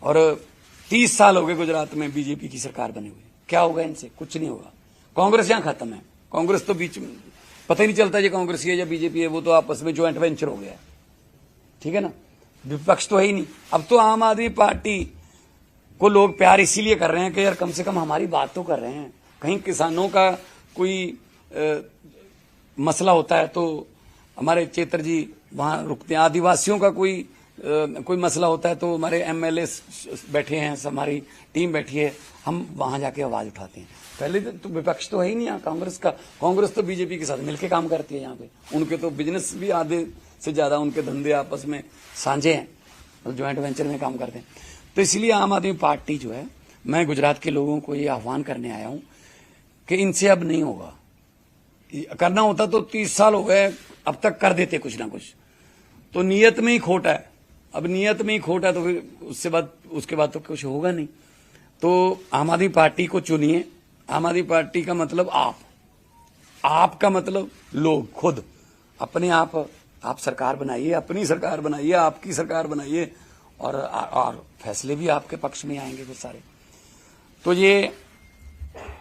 और 30 साल हो गए गुजरात में बीजेपी की सरकार बने हुए। क्या होगा इनसे? कुछ नहीं होगा। कांग्रेस यहां खत्म है। कांग्रेस तो बीच में पता ही नहीं चलता ये कांग्रेस है या बीजेपी है, वो तो आपस में ज्वाइंट वेंचर हो गया है। ठीक है ना, विपक्ष तो है ही नहीं। अब तो आम आदमी पार्टी को लोग प्यार इसीलिए कर रहे हैं कि यार कम से कम हमारी बात तो कर रहे हैं। कहीं किसानों का कोई मसला होता है तो हमारे चेतर जी वहां रुकते हैं, आदिवासियों का कोई मसला होता है तो हमारे एमएलए बैठे हैं, हमारी टीम बैठी है, हम वहां जाके आवाज उठाते हैं। पहले तो विपक्ष तो है ही नहीं यहाँ कांग्रेस का। कांग्रेस तो बीजेपी के साथ मिलकर काम करती है यहाँ पे। उनके तो बिजनेस भी आधे से ज्यादा उनके धंधे आपस में साझे हैं, तो ज्वाइंट वेंचर में काम करते हैं। तो इसलिए आम आदमी पार्टी जो है, मैं गुजरात के लोगों को ये आह्वान करने आया हूं कि इनसे अब नहीं होगा। करना होता तो 30 साल हो गए, अब तक कर देते कुछ ना कुछ। तो नीयत में ही खोट है। अब नीयत में ही खोट है तो फिर उसके बाद तो कुछ होगा नहीं। तो आम आदमी पार्टी को चुनिए। आम आदमी पार्टी का मतलब आप का मतलब लोग खुद अपने आप सरकार बनाइए, अपनी सरकार बनाइए, आपकी सरकार बनाइए, और फैसले भी आपके पक्ष में आएंगे फिर सारे। तो ये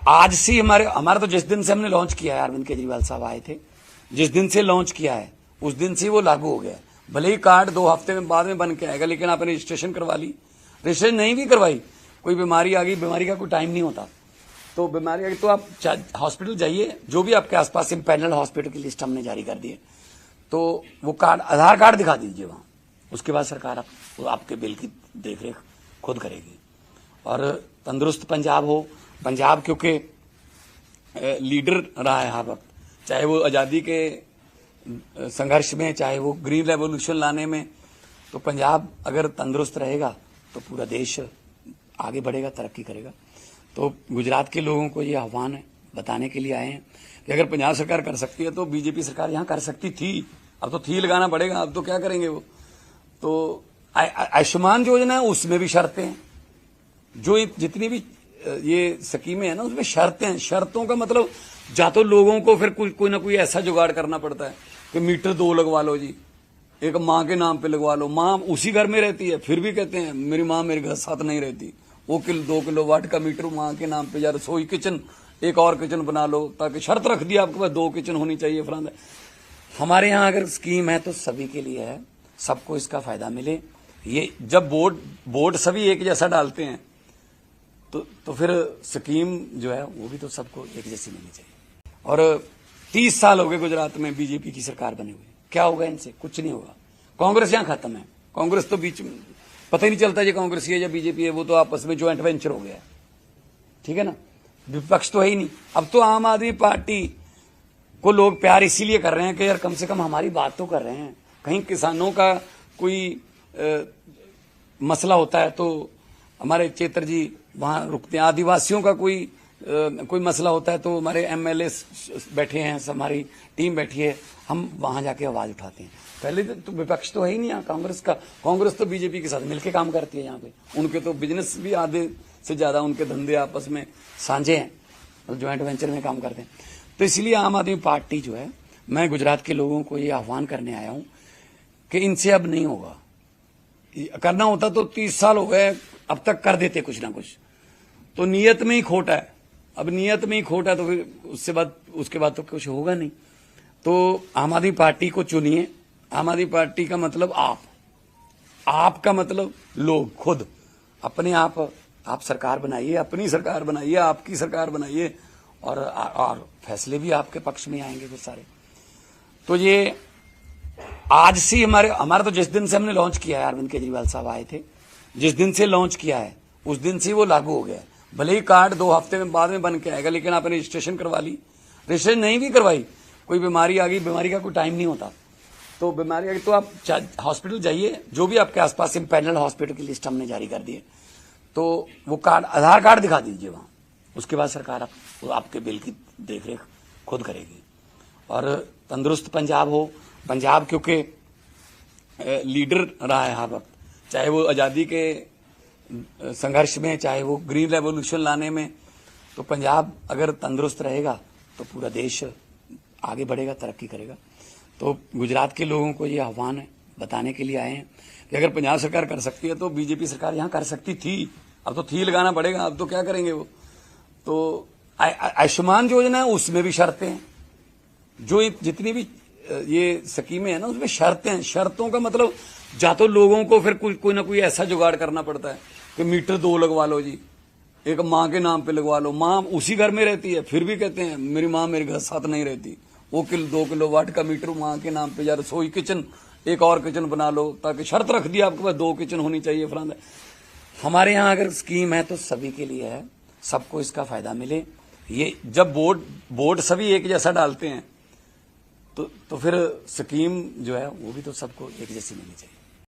आज से हमारा तो जिस दिन से हमने लॉन्च किया है, अरविंद केजरीवाल साहब आए थे, जिस दिन से लॉन्च किया है उस दिन से वो लागू हो गया है। भले ही कार्ड 2 हफ्ते में बाद में बन के आएगा, लेकिन आपने रजिस्ट्रेशन करवा ली, रजिस्ट्रेशन नहीं भी करवाई, कोई बीमारी आ गई, बीमारी का कोई टाइम नहीं होता, तो बीमारी आ गई तो आप हॉस्पिटल जाइए, जो भी आपके आसपास इम्पैनल हॉस्पिटल की लिस्ट हमने जारी कर दी है, तो वो कार्ड, आधार कार्ड दिखा दीजिए वहां। उसके बाद सरकार आपके बिल की देखरेख खुद करेगी। और तंदुरुस्त पंजाब हो, पंजाब क्योंकि लीडर रहा है हर वक्त, चाहे वो आजादी के संघर्ष में, चाहे वो ग्रीन रेवोल्यूशन लाने में, तो पंजाब अगर तंदुरुस्त रहेगा तो पूरा देश आगे बढ़ेगा, तरक्की करेगा। तो गुजरात के लोगों को ये आह्वान है, बताने के लिए आए हैं कि अगर पंजाब सरकार कर सकती है तो बीजेपी सरकार यहां कर सकती थी। अब तो थी लगाना पड़ेगा, अब तो क्या करेंगे वो। तो आयुष्मान योजना है, उसमें भी शर्तें हैं। जो जितनी भी ये स्कीमें हैं ना, उसमें शर्तें हैं। शर्तों का मतलब या तो लोगों को फिर कोई ना कोई ऐसा जुगाड़ करना पड़ता है कि मीटर 2 लगवा लो जी, एक माँ के नाम पे लगवा लो। माँ उसी घर में रहती है, फिर भी कहते हैं मेरी माँ मेरे घर साथ नहीं रहती, वो 2 किलोवाट का मीटर माँ के नाम पे, या रसोई किचन एक और किचन बना लो, ताकि शर्त रख दी आपके पास 2 किचन होनी चाहिए फलाना। हमारे यहाँ अगर स्कीम है तो सभी के लिए है, सबको इसका फायदा मिले। ये जब बोर्ड सभी एक जैसा डालते हैं तो फिर स्कीम जो है वो भी तो सबको एक जैसी मिलनी चाहिए। और 30 साल हो गए गुजरात में बीजेपी की सरकार बने हुए। क्या होगा इनसे? कुछ नहीं होगा। कांग्रेस यहां खत्म है। कांग्रेस तो बीच में पता ही नहीं चलता ये कांग्रेस है या बीजेपी है, वो तो आपस में ज्वाइंट वेंचर हो गया है। ठीक है ना, विपक्ष तो है ही नहीं। अब तो आम आदमी पार्टी को लोग प्यार इसीलिए कर रहे हैं कि यार कम से कम हमारी बात तो कर रहे हैं। कहीं किसानों का कोई मसला होता है तो हमारे चेतर जी वहां रुकते हैं, आदिवासियों का कोई मसला होता है तो हमारे एमएलए बैठे हैं, हमारी टीम बैठी है, हम वहां जाके आवाज उठाते हैं। पहले तो विपक्ष तो है ही नहीं यहाँ कांग्रेस का। कांग्रेस तो बीजेपी के साथ मिलकर काम करती है यहाँ पे। उनके तो बिजनेस भी आधे से ज्यादा उनके धंधे आपस में साझे हैं, तो ज्वाइंट वेंचर में काम करते हैं। तो इसलिए आम आदमी पार्टी जो है, मैं गुजरात के लोगों को ये आह्वान करने आया हूं कि इनसे अब नहीं होगा। करना होता तो 30 साल हो गए, अब तक कर देते कुछ ना कुछ। तो नीयत में ही खोट है। अब नीयत में ही खोट है तो फिर उसके बाद तो कुछ होगा नहीं। तो आम आदमी पार्टी को चुनिए। आम आदमी पार्टी का मतलब आप का मतलब लोग खुद अपने आप सरकार बनाइए, अपनी सरकार बनाइए, आपकी सरकार बनाइए, और फैसले भी आपके पक्ष में आएंगे फिर सारे। तो ये आज से हमारा तो जिस दिन से हमने लॉन्च किया है, अरविंद केजरीवाल साहब आए थे, जिस दिन से लॉन्च किया है उस दिन से वो लागू हो गया है। भले ही कार्ड 2 हफ्ते में बाद में बन के आएगा, लेकिन आपने रजिस्ट्रेशन करवा ली, रजिस्ट्रेशन नहीं भी करवाई, कोई बीमारी आ गई, बीमारी का कोई टाइम नहीं होता, तो बीमारी आ गई तो आप हॉस्पिटल जाइए, जो भी आपके आसपास इम्पैनल हॉस्पिटल की लिस्ट हमने जारी कर दी है, तो वो कार्ड, आधार कार्ड दिखा दीजिए वहां। उसके बाद सरकार आपके बिल की देखरेख खुद करेगी। और तंदुरुस्त पंजाब हो, पंजाब क्योंकि लीडर रहा है हर वक्त, चाहे वो आजादी के संघर्ष में, चाहे वो ग्रीन रेवोल्यूशन लाने में, तो पंजाब अगर तंदुरुस्त रहेगा तो पूरा देश आगे बढ़ेगा, तरक्की करेगा। तो गुजरात के लोगों को ये आह्वान है, बताने के लिए आए हैं कि अगर पंजाब सरकार कर सकती है तो बीजेपी सरकार यहां कर सकती थी। अब तो थी लगाना पड़ेगा, अब तो क्या करेंगे वो। तो आयुष्मान योजना है उसमें भी शर्तें हैं, जो जितनी भी ये स्कीमें हैं ना उसमें शर्तें हैं। शर्तों का मतलब या तो लोगों को फिर कोई ना कोई ऐसा जुगाड़ करना पड़ता है कि मीटर 2 लगवा लो जी, एक माँ के नाम पे लगवा लो। माँ उसी घर में रहती है, फिर भी कहते हैं मेरी माँ मेरे घर साथ नहीं रहती, वो 2 किलोवाट का मीटर माँ के नाम पे, या रसोई किचन एक और किचन बना लो, ताकि शर्त रख दी आपके पास 2 किचन होनी चाहिए फलाना। हमारे यहाँ अगर स्कीम है तो सभी के लिए है, सबको इसका फायदा मिले। ये जब बोर्ड सभी एक जैसा डालते हैं तो फिर स्कीम जो है वो भी तो सबको एक जैसी मिलनी चाहिए।